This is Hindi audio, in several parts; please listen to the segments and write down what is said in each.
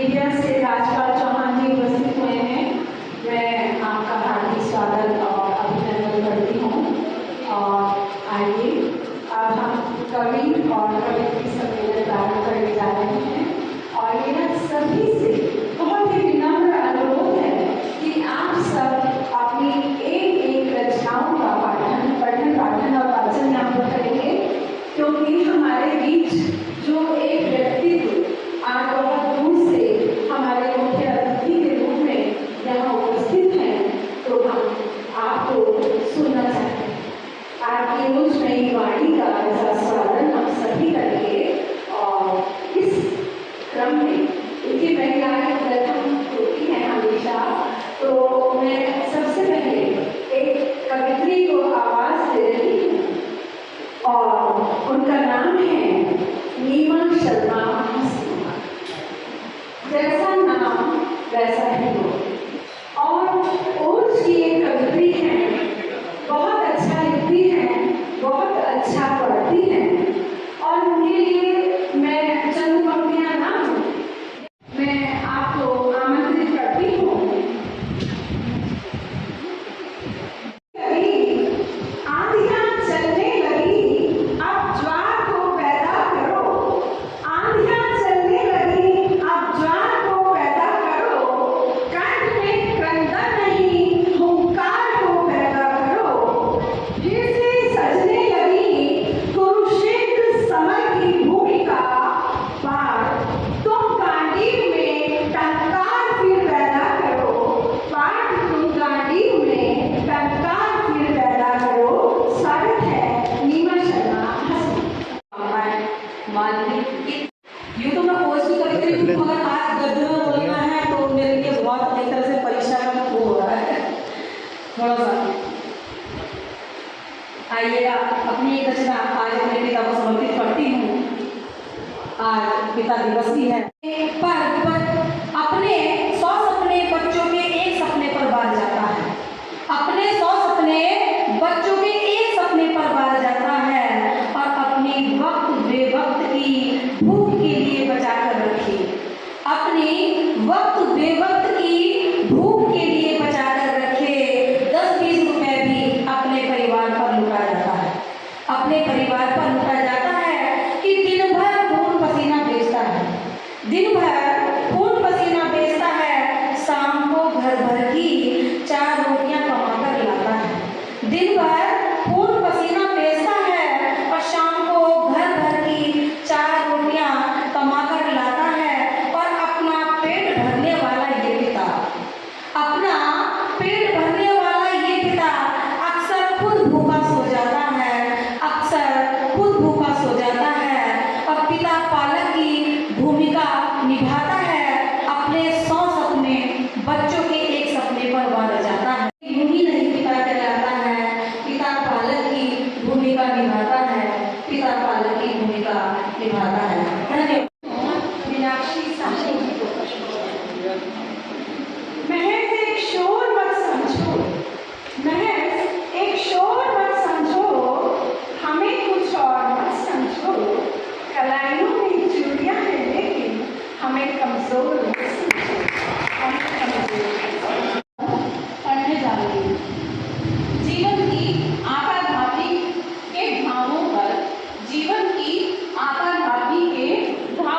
मीडिया से राजपाल चौहान जी उपस्थित हुए हैं। मैं आपका हार्दिक स्वागत और अभिनंदन करती हूँ। और आइए अब हम कवि और कवियत्री सम्मेलन प्रारंभ करने जा रहे हैं। और मेरा सभी से बहुत ही विनम्र अनुरोध है कि आप सब अपनी एक एक रचनाओं का पठन और वाचन यहाँ पर करेंगे, क्योंकि हमारे बीच जो एक व्यक्तित्व आज बहुत दूर से हमारे मुख्य अतिथि के रूप में यहाँ उपस्थित हैं, तो हम आपको सुनना चाहते हैं। आपकी मुझ नई वाणी का ऐसा स्वागत हम सभी करेंगे। और इस क्रम में क्योंकि महिलाएं प्रथम होती हैं हमेशा, तो मैं सबसे पहले एक कवित्री को आवाज दे रही हूँ और उनका नाम है नीमा शर्मा। जैसा नाम वैसा ही हो। और ओज की एक कवित्री हैं, बहुत अच्छा लिखती हैं, बहुत अच्छा पढ़ती हैं। और उनके लिए मैं चंद पंक्तियां ना मैं आपको आमंत्रित करती हूँ। आंधियां चलने लगी, अब ज्वार को पैदा करो। आंधियां चलने लगी, अब ज्वार को पैदा करो। कंठ में क्रंदन नहीं, हुंकार को पैदा करो। फिर से सजने लगी कुरुक्षेत्र समर की भूमिका। पाठ तुम गांडीव में टंकार फिर पैदा करो। पाठ तुम गांडीव में टंकार फिर पैदा करो। स्वागत है नीमा शर्मा। यूँ तो मैं ओज की कवित्री हूँ, मगर आज गद्य में बोलना है तो मेरे लिए बहुत एक तरह से परीक्षा का वो हो रहा है थोड़ा सा। आइए अपनी एक रचना आज अपने पिता को समर्पित करती हूँ। आज पिता दिवस भी है। पर अपने 100 सपने बच्चों के एक सपने पर बार जाता है। अपने 100 सपने बच्चों के एक सपने पर बार जाता है। और अपनी वक्त बेवक्त की भूख के लिए बचा कर रखी। अपनी वक्त बेवक्त की भूख के लिए बचा कर रखे 10-20 रुपए भी अपने परिवार पर लुटा जाता है। अपने परिवार पर लुटा जाता है कि दिन भर खून पसीना बेचता है। दिन भर खून पसीना बेचता है, शाम को घर भर की 4 रोटियां कमा कर लाता है। दिन भर खून पसीना बेचता है और शाम को घर भर की 4 रोटियां कमा कर लाता है। और अपना पेट भरने वाला ये पिता, अपना पेट भरने वाला ये पिता अक्सर खुद भूखा सो जाता है, अक्सर खुद भूखा सो जाता है। और पिता पालक की भूमिका निभाता है। अपने 100 सपने बच्चों के एक सपने पर बांध जाता है। यूं ही नहीं पिता कहलाता है, पिता पालक की भूमिका निभाता है। पिता पालक की भूमिका निभाता है। मीनाक्षी साहू महज एक शोर मत समझो, महज एक शोर मत समझो, हमें कुछ और मत समझो। कलाइयों में चूड़ियां हैं लेकिन हमें कमजोर मत समझो। पढ़ने जा रही हूँ। जीवन की आकाधापी के भावों पर, जीवन की आकाधापी के भाव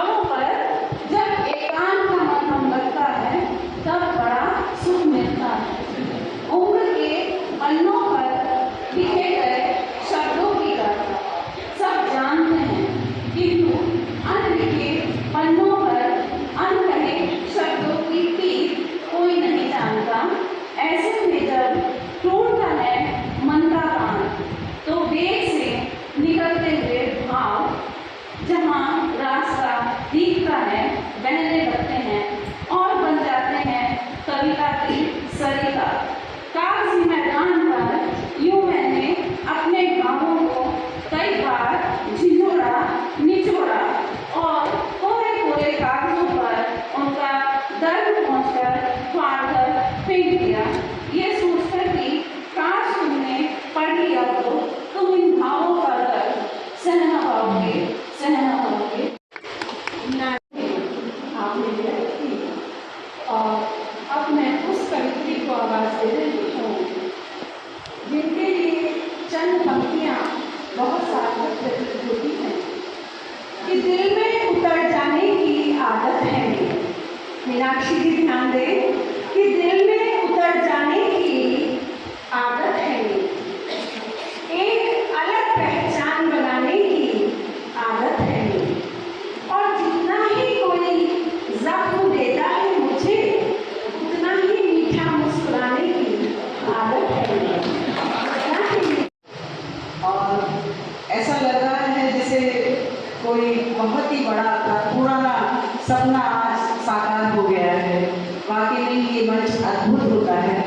दिल में उतर जाने की आदत है मेरी। मीनाक्षी जी ध्यान दें कि दिल में उतर जाने की आदत है मेरी। एक अलग पहचान बनाने की आदत है मेरी। और जितना ही कोई जख्म देता है मुझे, उतना ही मीठा मुस्कुराने की आदत है मेरी। और ऐसा लग रहा है जैसे कोई बहुत ही बड़ा पुराना सपना आज साकार हो गया है। वाकई में ये मंच अद्भुत होता है।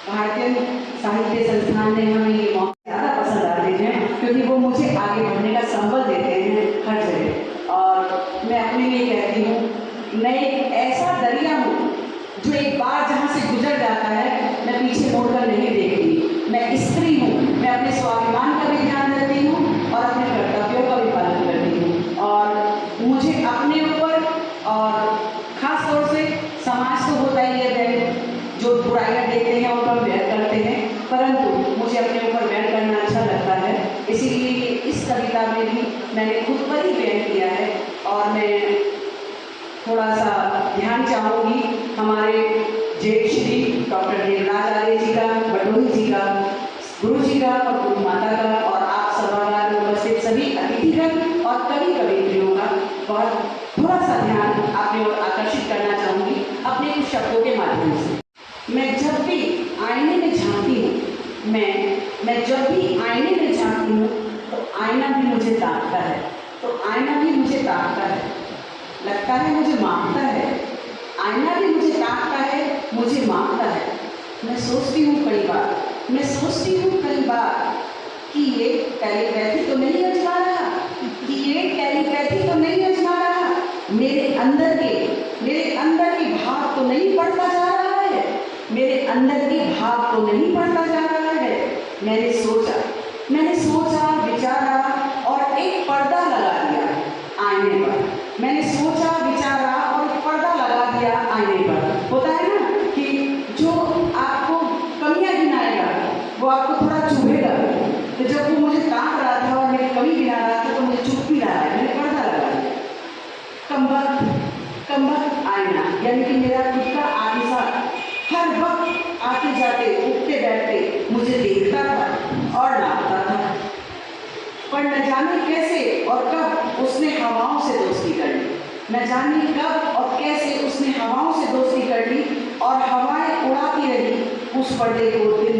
भारतीय साहित्य संस्थान ने हमें ये मौके ज़्यादा पसंद आते हैं क्योंकि वो मुझे आगे बढ़ने का संबल देते हैं हर जगह। और मैं अपने लिए कहती हूँ, मैं एक ऐसा दरिया हूँ जो एक बार जहाँ से गुजर जाता है मैं पीछे मुड़कर नहीं देखती। मैं स्त्री हूँ, मैं अपने स्वाभिमान का भी ध्यान रखती हूँ और अपने कर्तव्यों का भी पालन करती हूँ। और मुझे अपने ऊपर और ख़ास तौर से समाज तो होता ही है जो बुराइयाँ देखते हैं उन पर वैर करते हैं, परंतु मुझे अपने ऊपर वैर करना अच्छा लगता है। इसीलिए इस कविता में भी मैंने खुद पर ही वैर किया है। और मैं थोड़ा सा ध्यान चाहूँगी हमारे जेठ श्री डॉक्टर देवराज आर्य जी का, बटोही जी का, गुरु जी का और गुरु माता का, और आप सभागार में उपस्थित सभी अतिथिगण और कवि कवित्रियों का बहुत थोड़ा सा ध्यान आपने और आकर्षित करना चाहूँगी अपने कुछ शब्दों के माध्यम से। मैं जब भी आईने में झांकती हूँ, मैं जब भी आईने में झांकती हूँ तो आईना भी मुझे ताकता है, तो आईना भी मुझे ताकता है, लगता है मुझे मांगता है। आईना भी मुझे ताकता है, मुझे मांगता है। मैं सोचती हूँ कई बार कि ये टेलीपैथी तो नहीं अजमा रहा, मेरे अंदर के भाव तो नहीं पड़ता जा रहा है, मैंने सोचा विचारा और एक पर्दा लगा दिया आईने पर। मैंने सोचा विचारा और एक पर्दा लगा दिया आईने पर। होता है ना कि जो आपको कमियां गिनाएगा वो आपको थोड़ा चुभेगा। तो जब वो मुझे ताक रहा था और मेरी कमी गिना रहा था तो मुझे चुभ भी रहा है, मैंने पर्दा लगा दिया। कमबख्त आईना, यानी कि मेरा खुद का आलिसा हर वक्त आते जाते उठते बैठते मुझे देखता था और नापता था। पर न जाने कैसे और कब उसने हवाओं से दोस्ती कर ली, और हवाएं उड़ाती रही उस पर्दे को दिन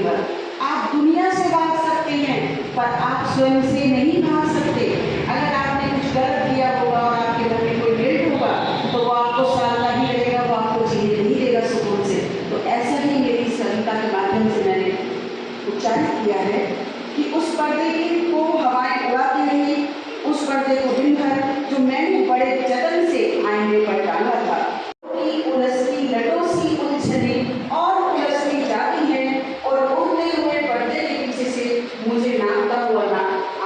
भर, आप दुनिया से भाग सकते हैं पर आप स्वयं से नहीं भाग सकते। अगर आपने कुछ गलत किया होगा और आपके घर में कोई लेट होगा तो वो आपको सालता ही रहेगा, वो आपको जीने नहीं देगा सुकून से। तो ऐसा ही मेरी इस कविता के माध्यम से मैंने उच्चारित किया है कि उस पर्दे को हवाएं उड़ाती रही, उस पर्दे को दिन भर जो मैंने बड़े जतन से आईने पर टांगा था, उलझती लटों सी उलझने और उलझती जाती है और उड़ते हुए पर्दे के पीछे से मुझे नापता हुआ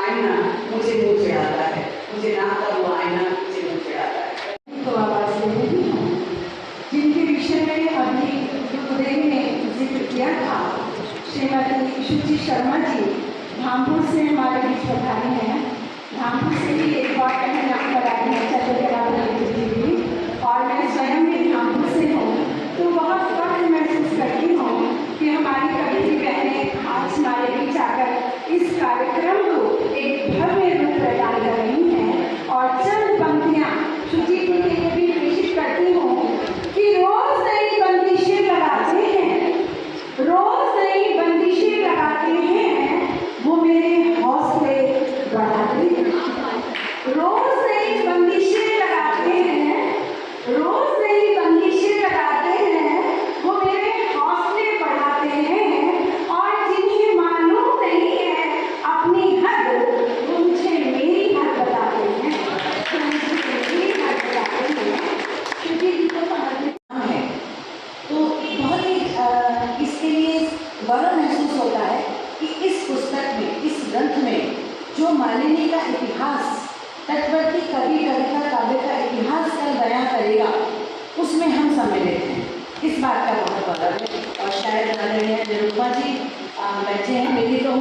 आईना मुझे मुँह चिढ़ाता है, तो आवाज़ दे रही हूँ जिनके विषय में अभी गुरुदेव ने जिक्र किया था। श्रीमती शुचि शर्मा जी धामपुर से हमारे बीच पधारे हैं। धामपुर से ही एक बार कहीं नाम पर आए हैं भी, और मैं स्वयं भी धामपुर से हूँ। तो बहुत फख्र महसूस करती हूँ कि हमारी कवि जी बहनें आज हमारे बीच आकर इस कार्यक्रम को एक भव्य रूप प्रदान कर रही हैं। और चंद पंक्तियाँ शुचि जी के लिए भी प्रेषित करती हूँ कि रोज नई बंदिशें लगाते हैं, वो मेरे हौसले बढ़ाते हैं। रोज नई बंदिशें लगाते हैं, वो मेरे हौसले बढ़ाते हैं। और जिन्हें मालूम नहीं है अपनी हद, वो मुझे मेरी हद बताते हैं, क्योंकि इनको समझना है। तो बहुत ही इसके लिए गर्व महसूस होता है कि इस पुस्तक में, इस ग्रंथ में जो मालिनी का इतिहास, तटवर्ती कवि कविता काव्य का इतिहास कल बयां करेगा, उसमें हम सम्मिलित हैं। इस बात का बहुत गर्व है। और शायद निरुपमा जी बैठे हैं, मेरी तो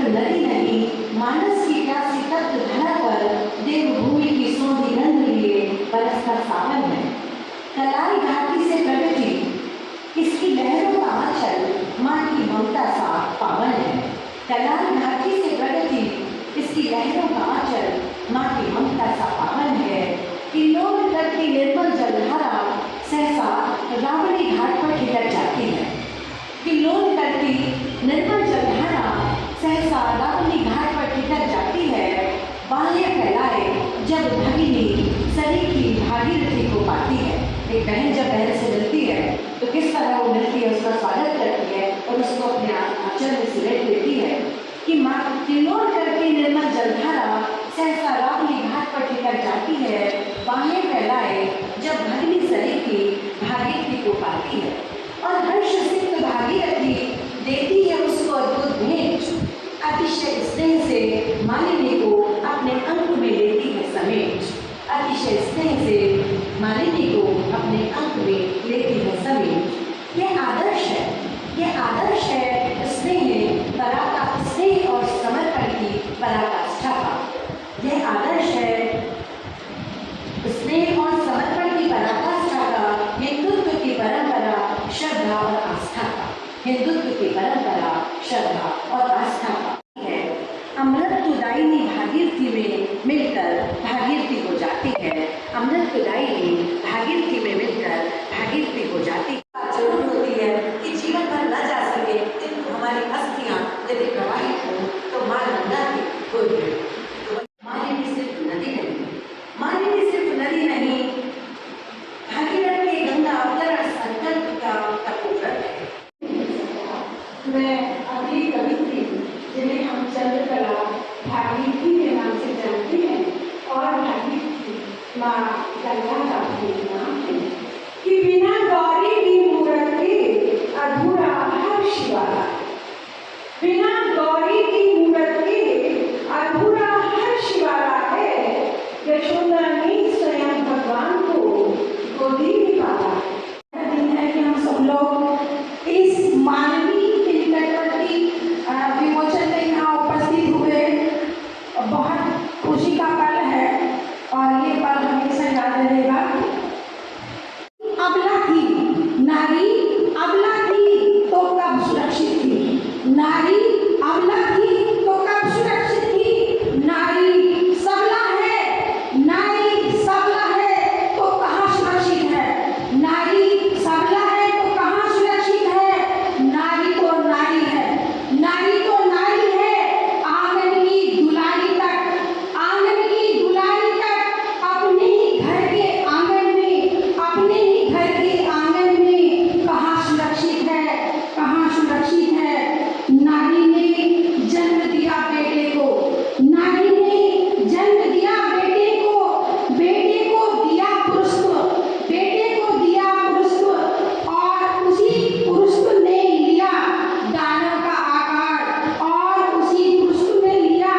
सिर्फ नदी नहीं, मानस की प्यासी तप्त धरा पर देवभूमि की सौंधी गंध लिए बरसता सावन है। कलाई घाटी से प्रगति, इसकी लहरों का आंचल माँ की ममता सा पावन है। कलाई घाटी से प्रगति, इसकी लहरों का आंचल माँ की ममता सा पावन है। किलोर करती निर्मल जलधारा सहसा रावणी घाट पर ठिठक जाती है। किलोर करती निर्मल जलधारा सहसा रावणी घाट पर ठिठक जाती है। बाहें फैलाए जब भगिनी सरीखी भागीरथी को पाती है। एक बहन जब बहन से मिलती है तो किस तरह वो मिलती है, उसका स्वागत करती है और उसको अपने आंचल में सिलेट देती है कि माँ किलोर करके निर्मल जलधारा सहसा रावणी घाट पर ठिठक जाती है। बाहें फैलाए जब भगिनी सरीखी भागीरथी को पाती है और हर्ष सिक्त भागीरथी देती है उसको अद्भुत भेंट। अतिशय स्नेह से मालिनी को अपने अंक में लेती है समेट। अतिशय स्नेह से मालिनी को अपने अंक में लेती है समेट। यह आदर्श है, यह आदर्श है स्नेह पराका, स्नेह और समर्पण की पराकाष्ठा का। यह आदर्श है स्नेह और समर्पण की पराकाष्ठा का, हिंदुत्व की परंपरा, श्रद्धा और आस्था का। हिंदुत्व की परंपरा, श्रद्धा और आस्था का है। अमृतदायिनी भागीरथी में मिलकर भागीरथी हो जाती है। अमृतदायिनी भागीरथी में मिलकर भागीरथी हो जाती है। जरूर होती है कि जीवन भर न जा सके किंतु हमारी अस्थियां यदि प्रवाहित हो तो माँ गंगा की गोद में। मालिनी सिर्फ नदी नहीं, मालिनी सिर्फ नदी नहीं, भागीरथ के गंगा अवतरण संकल्प का तपोव्रत है। मैं अगली कवित्री जिन्हें हम चंद्रकला भागीरथी के नाम से जानते हैं और भागीरथी माँ गंगा का भी नाम है कि बिना गौरी की मूरत के अधूरा हर शिवाला, बिना गौरी की मूरत के अधूरा हर शिवाला है। यशोदा ने स्वयं भगवान को गोदी में पाला है। दिन है कि हम सब लोग इस मानवीय विमोचन में यहाँ उपस्थित हुए। बहुत खुशी का पल है और ये पल हमेशा याद रहेगा। अबला थी नारी, अबला थी तो कब सुरक्षित थी नारी, अबला थी तो कब सुरक्षित थी नारी। सबला है, नारी सबला है तो कहाँ सुरक्षित है नारी। सबला है तो कहाँ सुरक्षित है नारी। तो नारी है, नारी तो नारी है। आंगन की दुलारी तक, आंगन की दुलारी तक अपने ही घर के आंगन में, अपने ही घर के आंगन में कहाँ सुरक्षित है, कहाँ सुरक्षित है। नारी ने जन्म दिया बेटे को, नारी ने जन्म दिया बेटे को, बेटे को दिया पुरुषत्व, बेटे को दिया पुरुषत्व और उसी पुरुषत्व ने लिया दानव का आकार, और उसी पुरुषत्व ने लिया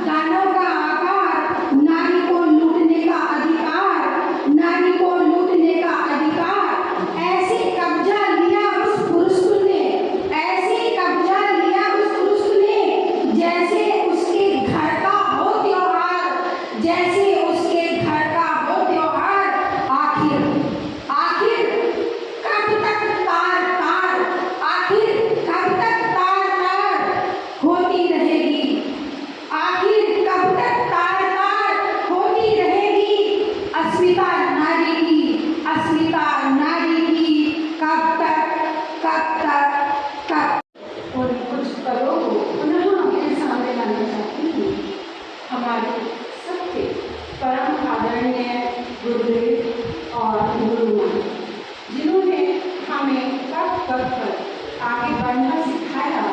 दानव का आकार। नारी को लूटने का अधिकार, नारी को लूटने का अधिकार। ऐसे कब्जा लिया उस पुरुषत्व ने, ऐसे कब्जा लिया उस पुरुषत्व ने जैसे उसके घर का हो त्योहार, जैसे उसके घर का हो त्योहार। आखिर आखिर कब तक तार तार, आखिर कब तक तार तार होती रहेगी, आखिर कब तक तार तार होती रहेगी। अस्मिता नारी की, अस्मिता नारी की कब तक, कब तक, कब। और कुछ पलों को पुनः अपने सामने लाना चाहती हूँ। हमारे सबके परम आदरणीय गुरुदेव और गुरुमाँ, जिन्होंने हमें कब कब पर आगे बढ़ना सिखाया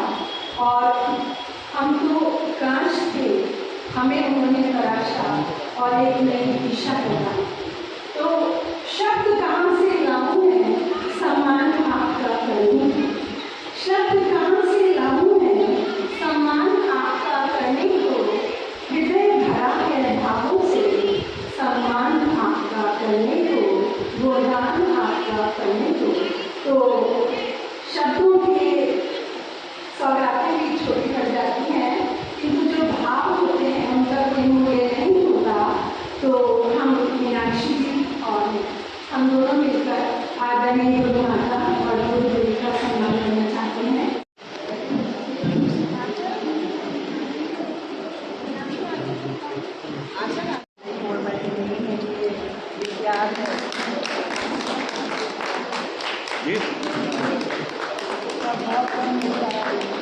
और हम तो कांच थे, हमें उन्होंने तराशा और एक नई दिशा बताई। तो शब्द कहाँ से लाऊं मैं, सम्मान आपका करूँ। शब्द कहाँ से लाऊं मैं, सम्मान आपका करने को। हृदय भरा है भावों से, सम्मान आपका करने को, गोदान आपका करने को। तो शब्दों के सौगातें भी छोटी पड़ जाती हैं। आशा ना फॉर्मेलिटी नहीं है, ये विज्ञान है। जी बहुत कम होता है।